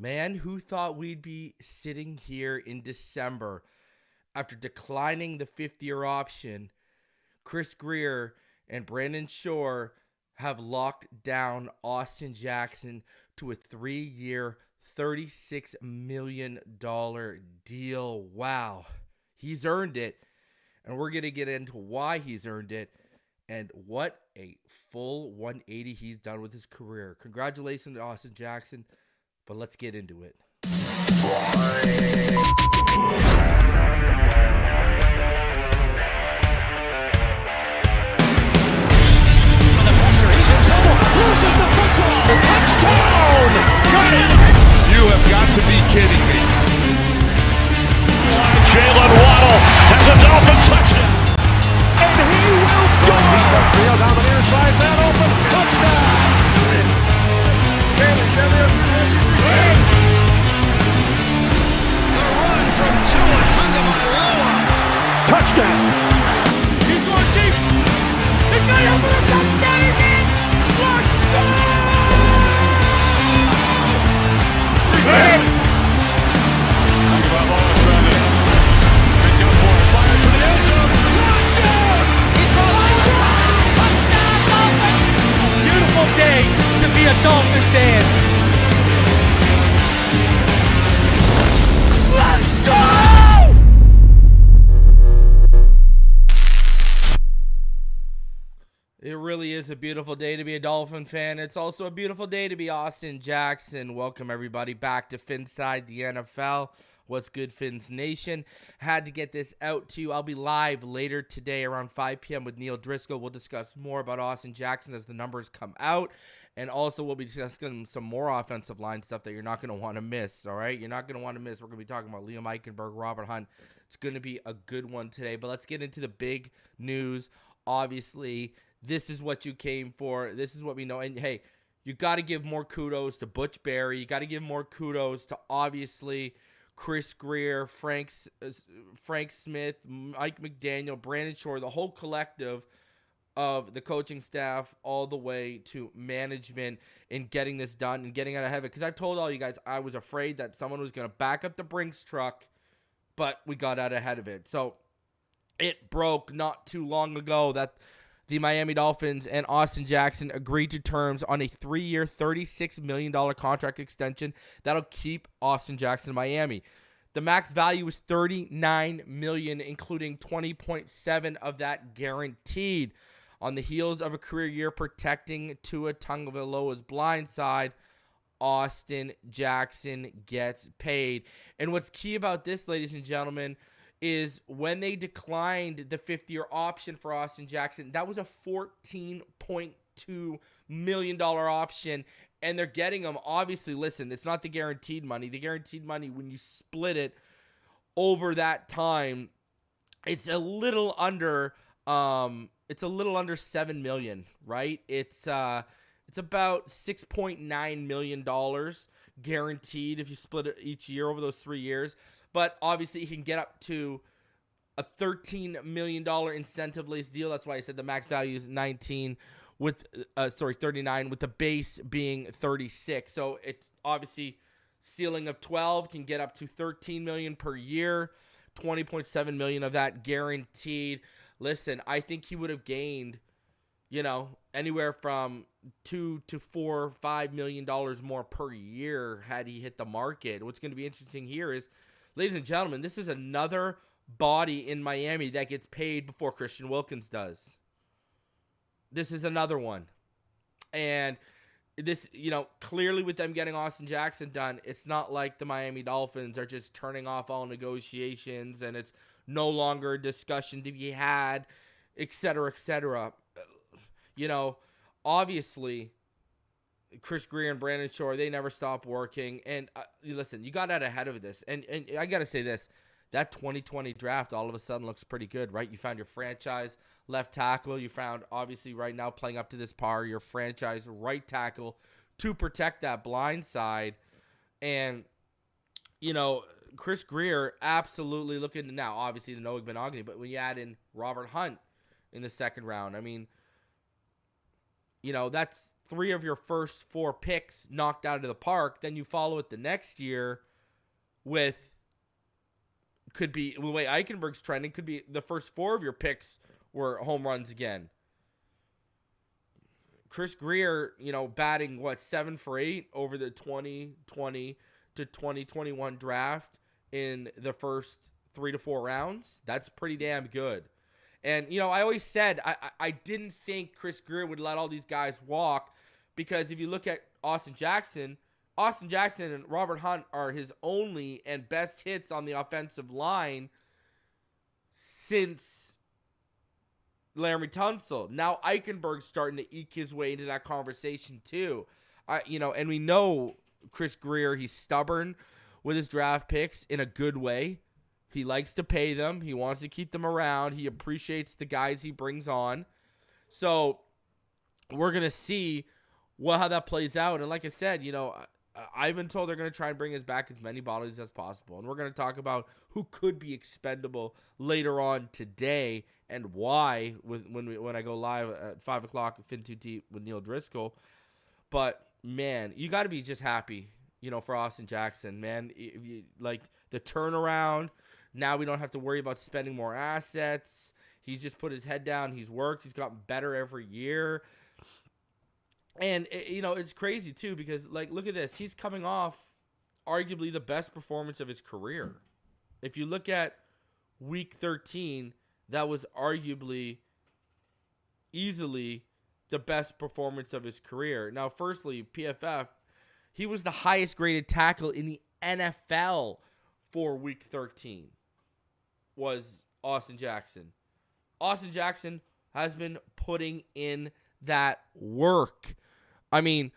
Man, who thought we'd be sitting here in December after declining the fifth-year option? Chris Grier and Brandon Shore have locked down Austin Jackson to a 3-year, $36 million deal. Wow. He's earned it, and we're going to get into why he's earned it and what a full 180 he's done with his career. Congratulations to Austin Jackson, but let's get into it. Loses the football. Touchdown! Got it! You have got to be kidding me. Jalen Waddle has a Dolphin touchdown. And he will score! Field down the near side, man open. Touchdown! The run from Tua Tagovailoa. Touchdown! He's going deep. He's got it for a touchdown again. Beautiful day to be a Dolphin fan. Let's go! It really is a beautiful day to be a Dolphin fan. It's also a beautiful day to be Austin Jackson. Welcome, everybody, back to Phinside The NFL. What's good, Fins Nation? Had to get this out to you. I'll be live later today around 5 p.m. with Neil Driscoll. We'll discuss more about Austin Jackson as the numbers come out. And also, we'll be discussing some more offensive line stuff that you're not going to want to miss, all right? You're not going to want to miss. We're going to be talking about Liam Eichenberg, Robert Hunt. It's going to be a good one today. But let's get into the big news. Obviously, this is what you came for. This is what we know. And, hey, you got to give more kudos to Butch Barry. You got to give more kudos to, obviously, Chris Grier, Frank Smith, Mike McDaniel, Brandon Shore, the whole collective of the coaching staff all the way to management in getting this done and getting out ahead of it. Because I told all you guys I was afraid that someone was going to back up the Brinks truck, but we got out ahead of it. So it broke not too long ago that the Miami Dolphins and Austin Jackson agreed to terms on a 3-year, $36 million contract extension that'll keep Austin Jackson in Miami. The max value is $39 million, including $20.7 of that guaranteed. On the heels of a career year protecting Tua Tagovailoa's blind side, Austin Jackson gets paid. And what's key about this, ladies and gentlemen, is when they declined the fifth-year option for Austin Jackson, that was a $14.2 million option, and they're getting him. Obviously, listen, it's not the guaranteed money. The guaranteed money, when you split it over that time, it's a little under $7 million, right? It's about $6.9 million guaranteed if you split it each year over those 3 years. But obviously, he can get up to a $13 million incentive-based deal. That's why I said the max value is 39, with the base being 36. So it's obviously ceiling of 12 can get up to $13 million per year, $20.7 million of that guaranteed. Listen, I think he would have gained, anywhere from $2 to $4, $5 million more per year had he hit the market. What's going to be interesting here is, ladies and gentlemen, this is another body in Miami that gets paid before Christian Wilkins does. This is another one. And this, clearly with them getting Austin Jackson done, it's not like the Miami Dolphins are just turning off all negotiations and it's no longer a discussion to be had, et cetera, et cetera. Obviously, Chris Grier and Brandon Shore, they never stop working. And listen, you got out ahead of this. And I got to say this, that 2020 draft all of a sudden looks pretty good, right? You found your franchise left tackle. You found, obviously, right now playing up to this par, your franchise right tackle to protect that blind side. And, Chris Grier absolutely looking to now, obviously, the Noah Benogany, but when you add in Robert Hunt in the second round, I mean, that's 3 of your first 4 picks knocked out of the park, then you follow it the next year with the way Eichenberg's trending, could be the first 4 of your picks were home runs again. Chris Greer, batting 7 for 8 over the 2020 to 2021 draft in the first 3 to 4 rounds. That's pretty damn good. And, I always said I didn't think Chris Greer would let all these guys walk, because if you look at Austin Jackson and Robert Hunt are his only and best hits on the offensive line since Laremy Tunsil. Now Eichenberg's starting to eke his way into that conversation too. And we know Chris Greer, he's stubborn with his draft picks in a good way. He likes to pay them. He wants to keep them around. He appreciates the guys he brings on. So we're going to see how that plays out. And like I said, I've been told they're going to try and bring us back as many bodies as possible. And we're going to talk about who could be expendable later on today and why when I go live at 5 o'clock at Fin 2 Deep with Neil Driscoll. But, man, you got to be just happy, for Austin Jackson, man. Like the turnaround. Now we don't have to worry about spending more assets. He's just put his head down. He's worked. He's gotten better every year. And, it's crazy, too, because, look at this. He's coming off arguably the best performance of his career. If you look at Week 13, that was arguably easily the best performance of his career. Now, firstly, PFF, he was the highest graded tackle in the NFL for Week 13 was Austin Jackson. Austin Jackson has been putting in that work. I mean,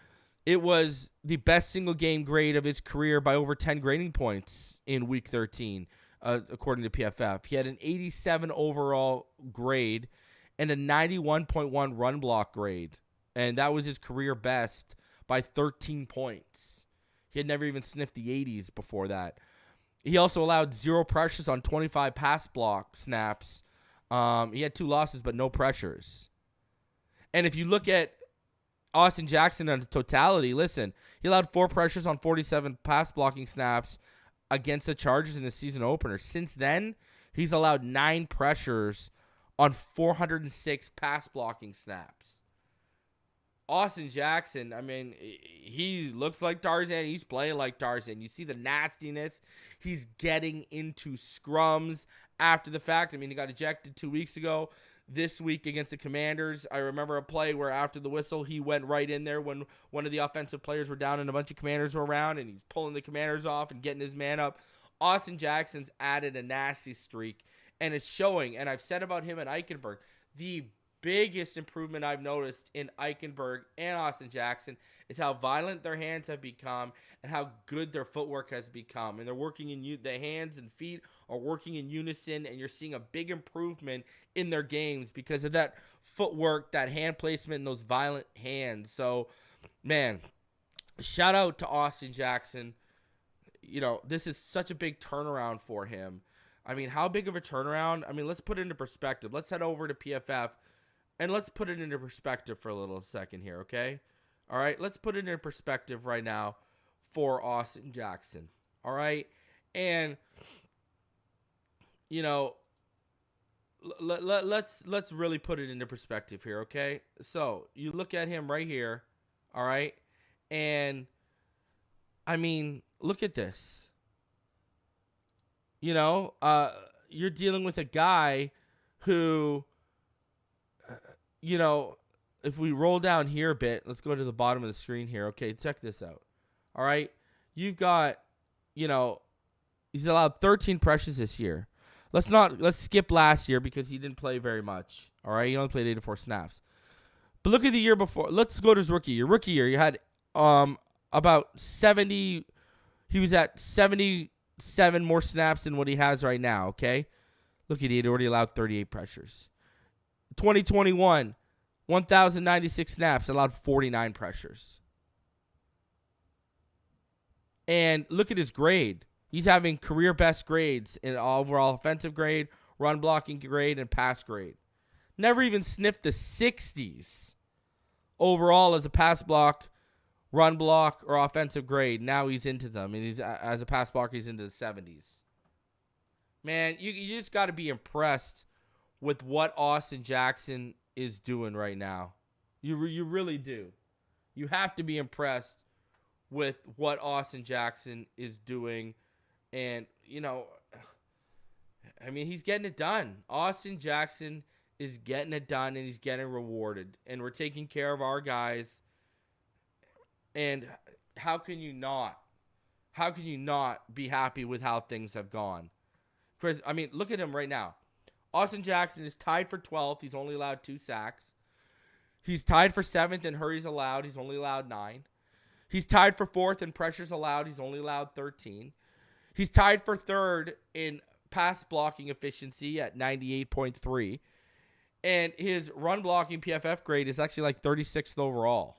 it was the best single game grade of his career by over 10 grading points in Week 13, according to PFF. He had an 87 overall grade and a 91.1 run block grade, and that was his career best by 13 points. He had never even sniffed the 80s before that. He also allowed 0 pressures on 25 pass block snaps. He had 2 losses, but no pressures. And if you look at Austin Jackson in totality, listen, he allowed 4 pressures on 47 pass blocking snaps against the Chargers in the season opener. Since then, he's allowed 9 pressures on 406 pass blocking snaps. Austin Jackson, I mean, he looks like Tarzan. He's playing like Tarzan. You see the nastiness. He's getting into scrums after the fact. I mean, he got ejected 2 weeks ago. This week against the Commanders, I remember a play where after the whistle, he went right in there when one of the offensive players were down and a bunch of Commanders were around, and he's pulling the Commanders off and getting his man up. Austin Jackson's added a nasty streak, and it's showing. And I've said about him and Eichenberg, the biggest improvement I've noticed in Eichenberg and Austin Jackson is how violent their hands have become and how good their footwork has become. And they're working in the hands and feet are working in unison, and you're seeing a big improvement in their games because of that footwork, that hand placement, and those violent hands. So, man, shout out to Austin Jackson. This is such a big turnaround for him. I mean, how big of a turnaround? I mean, let's put it into perspective. Let's head over to PFF. And let's put it into perspective for a little second here, okay? All right, let's put it into perspective right now for Austin Jackson, all right? And, let's really put it into perspective here, okay? So you look at him right here, all right? And, I mean, look at this. You're dealing with a guy who... if we roll down here a bit, let's go to the bottom of the screen here. Okay, check this out. All right. You've got, he's allowed 13 pressures this year. Let's skip last year because he didn't play very much. All right. He only played 84 snaps. But look at the year before. Let's go to his rookie year. Rookie year, you had about 70. He was at 77 more snaps than what he has right now. Okay. Look at it. He had already allowed 38 pressures. 2021, 1,096 snaps, allowed 49 pressures. And look at his grade. He's having career best grades in overall offensive grade, run blocking grade, and pass grade. Never even sniffed the 60s overall as a pass block, run block, or offensive grade. Now he's into them, and he's as a pass blocker, he's into the 70s. Man, you just got to be impressed with what Austin Jackson is doing right now. You really do. You have to be impressed with what Austin Jackson is doing. And, he's getting it done. Austin Jackson is getting it done, and he's getting rewarded. And we're taking care of our guys. And how can you not? How can you not be happy with how things have gone? Chris, look at him right now. Austin Jackson is tied for 12th. He's only allowed 2 sacks. He's tied for 7th in hurries allowed. He's only allowed 9. He's tied for 4th in pressures allowed. He's only allowed 13. He's tied for 3rd in pass blocking efficiency at 98.3. And his run blocking PFF grade is actually like 36th overall.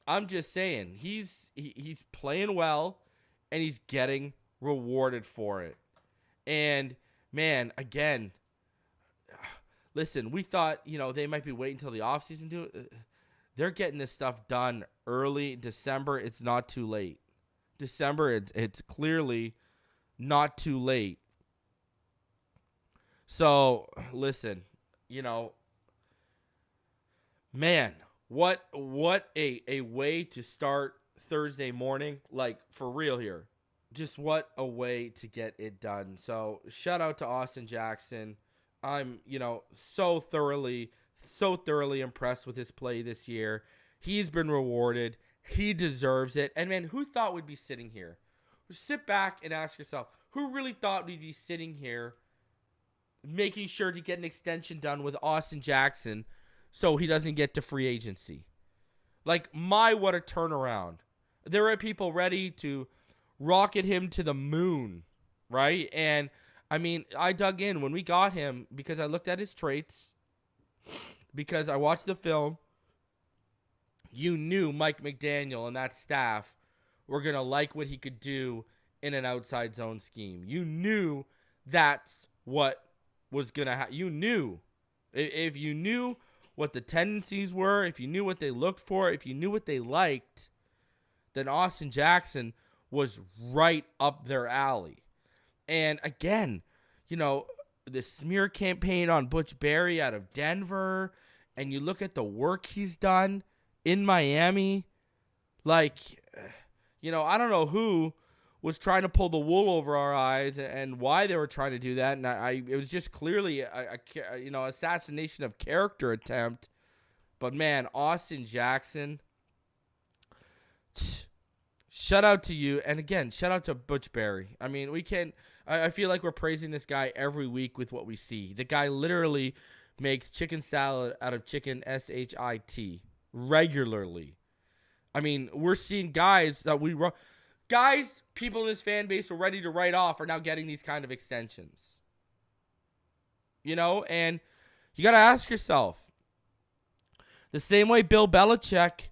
I'm just saying, he's playing well, and he's getting rewarded for it. And, man, again, listen, we thought, they might be waiting until the offseason to do it. They're getting this stuff done early December. It's not too late. December, it's clearly not too late. So, listen, man, what a way to start Thursday morning, like, for real here. Just what a way to get it done. So, shout out to Austin Jackson. I'm, so thoroughly impressed with his play this year. He's been rewarded. He deserves it. And, man, who thought we'd be sitting here? Sit back and ask yourself, who really thought we'd be sitting here making sure to get an extension done with Austin Jackson so he doesn't get to free agency? Like, what a turnaround. There are people ready to rocket him to the moon, right? And, I dug in when we got him because I looked at his traits, because I watched the film. You knew Mike McDaniel and that staff were going to like what he could do in an outside zone scheme. You knew that's what was going to happen. You knew. If you knew what the tendencies were, if you knew what they looked for, if you knew what they liked, then Austin Jackson was right up their alley. And again, the smear campaign on Butch Barry out of Denver, and you look at the work he's done in Miami, like, I don't know who was trying to pull the wool over our eyes and why they were trying to do that. And it was just clearly a assassination of character attempt. But man, Austin Jackson, shout out to you. And again, shout out to Butch Barry. I feel like we're praising this guy every week with what we see. The guy literally makes chicken salad out of chicken shit regularly. We're seeing guys that people in this fan base were ready to write off are now getting these kind of extensions. And you got to ask yourself, the same way Bill Belichick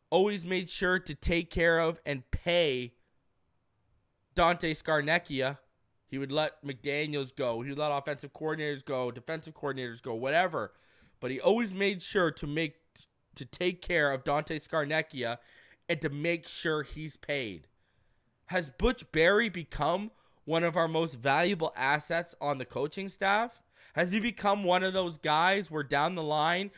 always made sure to take care of and pay Dante Scarnecchia. He would let McDaniels go. He would let offensive coordinators go, defensive coordinators go, whatever. But he always made sure to take care of Dante Scarnecchia and to make sure he's paid. Has Butch Barry become one of our most valuable assets on the coaching staff? Has he become one of those guys where down the line,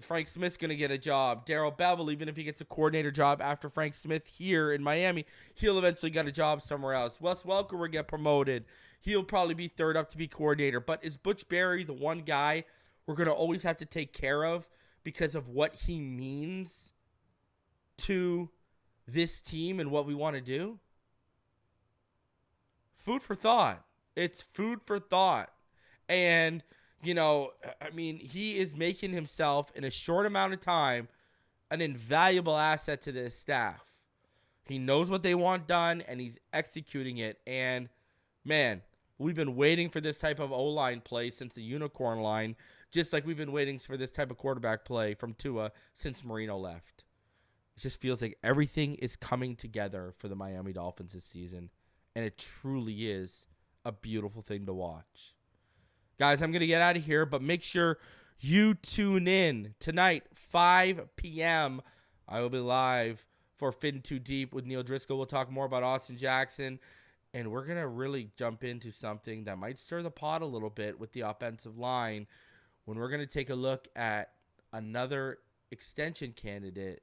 Frank Smith's going to get a job. Darrell Bevell, even if he gets a coordinator job after Frank Smith here in Miami, he'll eventually get a job somewhere else. Wes Welker will get promoted. He'll probably be third up to be coordinator. But is Butch Barry the one guy we're going to always have to take care of because of what he means to this team and what we want to do? Food for thought. It's food for thought. And, he is making himself in a short amount of time an invaluable asset to this staff. He knows what they want done, and he's executing it. And, man, we've been waiting for this type of O-line play since the unicorn line, just like we've been waiting for this type of quarterback play from Tua since Marino left. It just feels like everything is coming together for the Miami Dolphins this season, and it truly is a beautiful thing to watch. Guys, I'm going to get out of here, but make sure you tune in tonight, 5 p.m. I will be live for Fin Too Deep with Neil Driscoll. We'll talk more about Austin Jackson, and we're going to really jump into something that might stir the pot a little bit with the offensive line when we're going to take a look at another extension candidate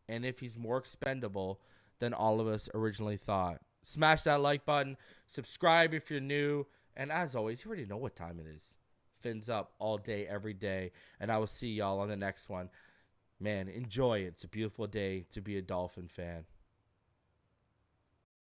and if he's more expendable than all of us originally thought. Smash that like button, subscribe if you're new, and as always, you already know what time it is. Fins up all day, every day, and I will see y'all on the next one. Man, enjoy it. It's a beautiful day to be a Dolphin fan.